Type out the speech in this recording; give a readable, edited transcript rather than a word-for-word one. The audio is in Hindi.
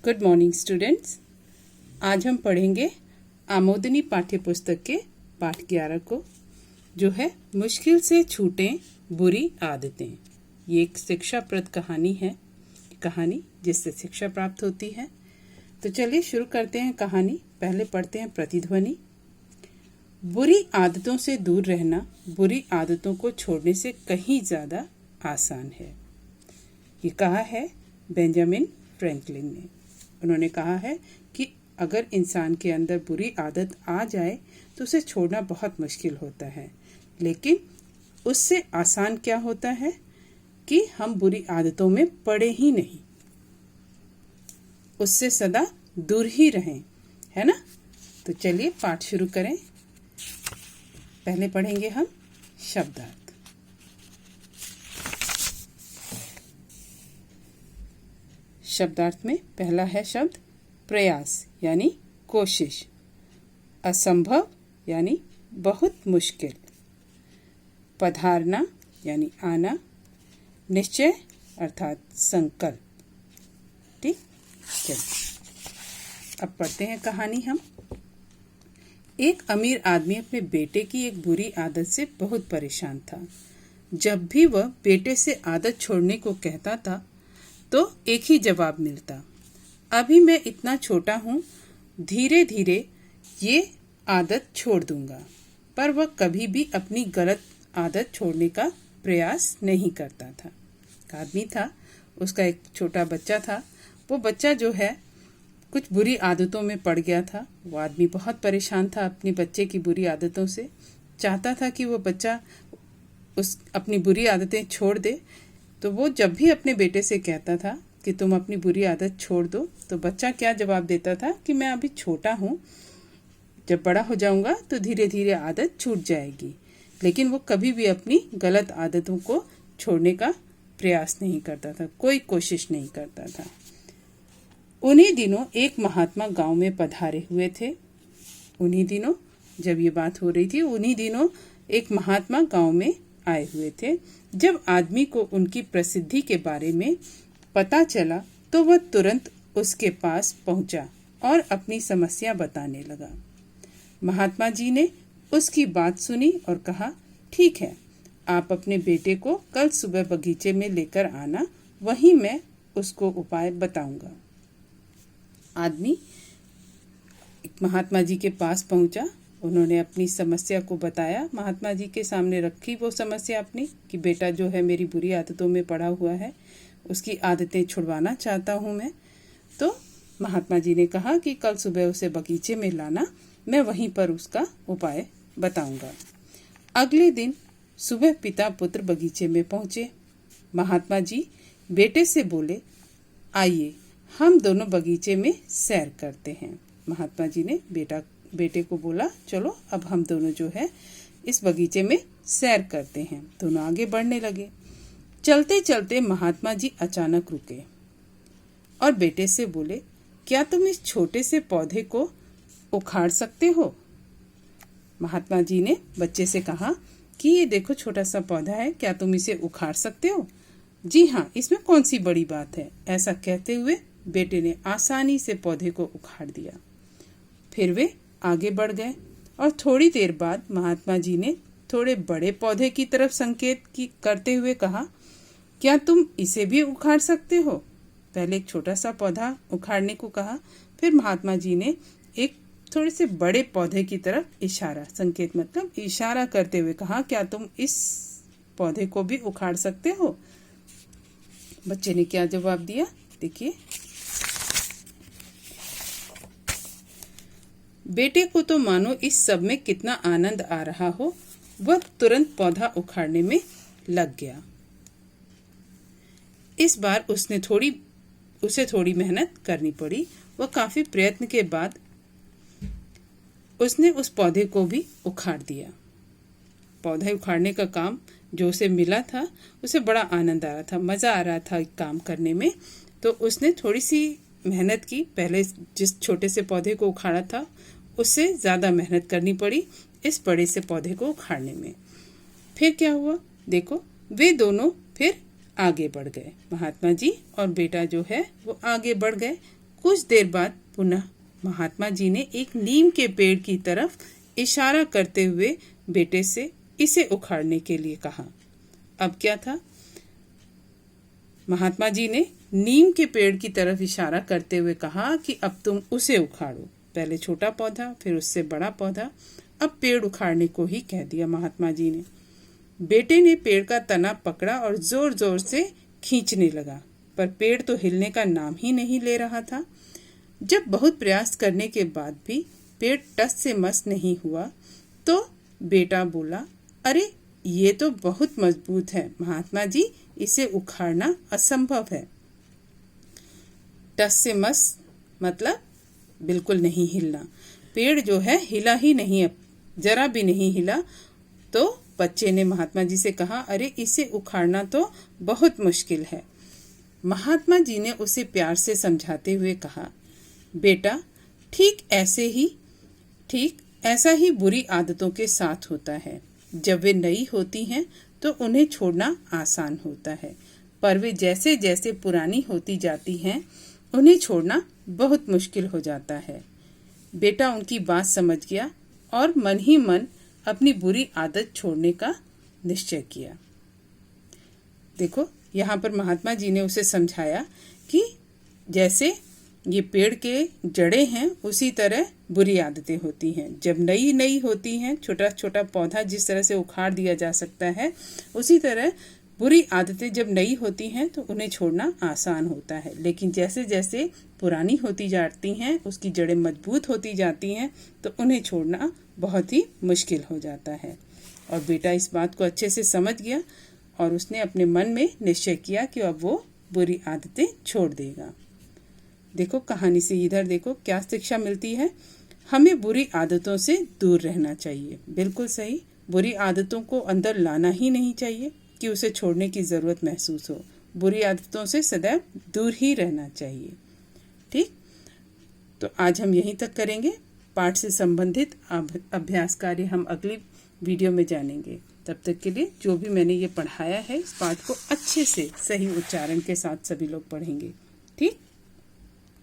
Good morning students. आज हम पढ़ेंगे आमोदनी पाठ्य पुस्तक के पाठ 11 को, जो है मुश्किल से छूटें बुरी आदतें। ये एक शिक्षाप्रद कहानी है, कहानी जिससे शिक्षा प्राप्त होती है। तो चलिए शुरू करते हैं कहानी। पहले पढ़ते हैं प्रतिध्वनि। बुरी आदतों से दूर रहना बुरी आदतों को छोड़ने से कहीं ज़्यादा आसान है। ये कहा है बेंजामिन फ्रैंकलिन ने। उन्होंने कहा है कि अगर इंसान के अंदर बुरी आदत आ जाए तो उसे छोड़ना बहुत मुश्किल होता है, लेकिन उससे आसान क्या होता है कि हम बुरी आदतों में पड़े ही नहीं, उससे सदा दूर ही रहें, है ना। तो चलिए पाठ शुरू करें। पहले पढ़ेंगे हम शब्दार्थ। शब्दार्थ में पहला है शब्द प्रयास यानी कोशिश, असंभव यानी बहुत मुश्किल, पधारना यानी आना, निश्चय अर्थात संकल्प। ठीक, चलिए अब पढ़ते हैं कहानी हम। एक अमीर आदमी अपने बेटे की एक बुरी आदत से बहुत परेशान था। जब भी वह बेटे से आदत छोड़ने को कहता था तो एक ही जवाब मिलता, अभी मैं इतना छोटा हूँ, धीरे धीरे ये आदत छोड़ दूंगा। पर वह कभी भी अपनी गलत आदत छोड़ने का प्रयास नहीं करता था। एक आदमी था, उसका एक छोटा बच्चा था। वो बच्चा जो है कुछ बुरी आदतों में पड़ गया था। वो आदमी बहुत परेशान था अपने बच्चे की बुरी आदतों से। चाहता था कि वो बच्चा अपनी बुरी आदतें छोड़ दे। तो वो जब भी अपने बेटे से कहता था कि तुम अपनी बुरी आदत छोड़ दो, तो बच्चा क्या जवाब देता था कि मैं अभी छोटा हूँ, जब बड़ा हो जाऊँगा तो धीरे धीरे आदत छूट जाएगी। लेकिन वो कभी भी अपनी गलत आदतों को छोड़ने का प्रयास नहीं करता था, कोई कोशिश नहीं करता था। उन्हीं दिनों एक महात्मा गांव में पधारे हुए थे। उन्हीं दिनों जब ये बात हो रही थी, उन्हीं दिनों एक महात्मा गांव में आए हुए थे। जब आदमी को उनकी प्रसिद्धि के बारे में पता चला तो वह तुरंत उसके पास पहुंचा और अपनी समस्या बताने लगा। महात्मा जी ने उसकी बात सुनी और कहा, ठीक है, आप अपने बेटे को कल सुबह बगीचे में लेकर आना, वहीं मैं उसको उपाय बताऊंगा। आदमी महात्मा जी के पास पहुंचा। उन्होंने अपनी समस्या को बताया, महात्मा जी के सामने रखी वो समस्या अपनी कि बेटा जो है मेरी बुरी आदतों में पड़ा हुआ है, उसकी आदतें छुड़वाना चाहता हूँ मैं। तो महात्मा जी ने कहा कि कल सुबह उसे बगीचे में लाना, मैं वहीं पर उसका उपाय बताऊंगा। अगले दिन सुबह पिता पुत्र बगीचे में पहुँचे। महात्मा जी बेटे से बोले, आइए हम दोनों बगीचे में सैर करते हैं। महात्मा जी ने बेटे को बोला, चलो अब हम दोनों जो है इस बगीचे में सैर करते हैं। दोनों आगे बढ़ने लगे। चलते चलते महात्मा जी अचानक रुके और बेटे से बोले, क्या तुम इस छोटे से पौधे को उखाड़ सकते हो? महात्मा जी ने बच्चे से कहा कि ये देखो छोटा सा पौधा है, क्या तुम इसे उखाड़ सकते हो? जी हाँ, इसमें कौन सी बड़ी बात है। ऐसा कहते हुए बेटे ने आसानी से पौधे को उखाड़ दिया। फिर वे आगे बढ़ गए और थोड़ी देर बाद महात्मा जी ने थोड़े बड़े पौधे की तरफ संकेत करते हुए कहा, क्या तुम इसे भी उखाड़ सकते हो? पहले एक छोटा सा पौधा उखाड़ने को कहा, फिर महात्मा जी ने एक थोड़े से बड़े पौधे की तरफ इशारा, संकेत मतलब इशारा करते हुए कहा, क्या तुम इस पौधे को भी उखाड़ सकते हो? बच्चे ने क्या जवाब दिया, देखिए। बेटे को तो मानो इस सब में कितना आनंद आ रहा हो, वह तुरंत पौधा उखाड़ने में लग गया। इस बार उसे थोड़ी मेहनत करनी पड़ी। वह काफी प्रयत्न के बाद उसने उस पौधे को भी उखाड़ दिया। पौधा उखाड़ने का काम जो उसे मिला था, उसे बड़ा आनंद आ रहा था, मजा आ रहा था काम करने में। तो उसने थोड़ी सी मेहनत की। पहले जिस छोटे से पौधे को उखाड़ा था उससे ज़्यादा मेहनत करनी पड़ी इस बड़े से पौधे को उखाड़ने में। फिर क्या हुआ, देखो, वे दोनों फिर आगे बढ़ गए। महात्मा जी और बेटा जो है वो आगे बढ़ गए, कुछ देर बाद पुनः महात्मा जी ने एक नीम के पेड़ की तरफ इशारा करते हुए बेटे से इसे उखाड़ने के लिए कहा। अब क्या था, महात्मा जी ने नीम के पेड़ की तरफ इशारा करते हुए कहा कि अब तुम उसे उखाड़ो। पहले छोटा पौधा, फिर उससे बड़ा पौधा, अब पेड़ उखाड़ने को ही कह दिया महात्मा जी ने। बेटे ने पेड़ का तना पकड़ा और जोर जोर से खींचने लगा, पर पेड़ तो हिलने का नाम ही नहीं ले रहा था। जब बहुत प्रयास करने के बाद भी पेड़ टस से मस नहीं हुआ तो बेटा बोला, अरे ये तो बहुत मजबूत है महात्मा जी, इसे उखाड़ना असंभव है। टस से मस मतलब बिल्कुल नहीं हिलना। पेड़ जो है हिला ही नहीं, जरा भी नहीं हिला। तो बच्चे ने महात्मा जी से कहा, अरे इसे उखाड़ना तो बहुत मुश्किल है। महात्मा जी ने उसे प्यार से समझाते हुए कहा, बेटा ठीक ऐसा ही बुरी आदतों के साथ होता है। जब वे नई होती हैं तो उन्हें छोड़ना आसान होता है, पर वे जैसे जैसे पुरानी होती जाती हैं उन्हें छोड़ना बहुत मुश्किल हो जाता है। बेटा उनकी बात समझ गया और मन ही मन अपनी बुरी आदत छोड़ने का निश्चय किया। देखो, यहाँ पर महात्मा जी ने उसे समझाया कि जैसे ये पेड़ के जड़ें हैं उसी तरह बुरी आदतें होती हैं। जब नई नई होती हैं, छोटा छोटा पौधा जिस तरह से उखाड़ दिया जा सकता है, उसी तरह बुरी आदतें जब नई होती हैं तो उन्हें छोड़ना आसान होता है। लेकिन जैसे जैसे पुरानी होती जाती हैं, उसकी जड़ें मजबूत होती जाती हैं, तो उन्हें छोड़ना बहुत ही मुश्किल हो जाता है। और बेटा इस बात को अच्छे से समझ गया और उसने अपने मन में निश्चय किया कि अब वो बुरी आदतें छोड़ देगा। देखो, कहानी से इधर देखो क्या शिक्षा मिलती है। हमें बुरी आदतों से दूर रहना चाहिए। बिल्कुल सही, बुरी आदतों को अंदर लाना ही नहीं चाहिए कि उसे छोड़ने की ज़रूरत महसूस हो। बुरी आदतों से सदैव दूर ही रहना चाहिए। ठीक, तो आज हम यहीं तक करेंगे। पाठ से संबंधित अभ्यास कार्य हम अगली वीडियो में जानेंगे। तब तक के लिए जो भी मैंने ये पढ़ाया है, इस पाठ को अच्छे से सही उच्चारण के साथ सभी लोग पढ़ेंगे। ठीक।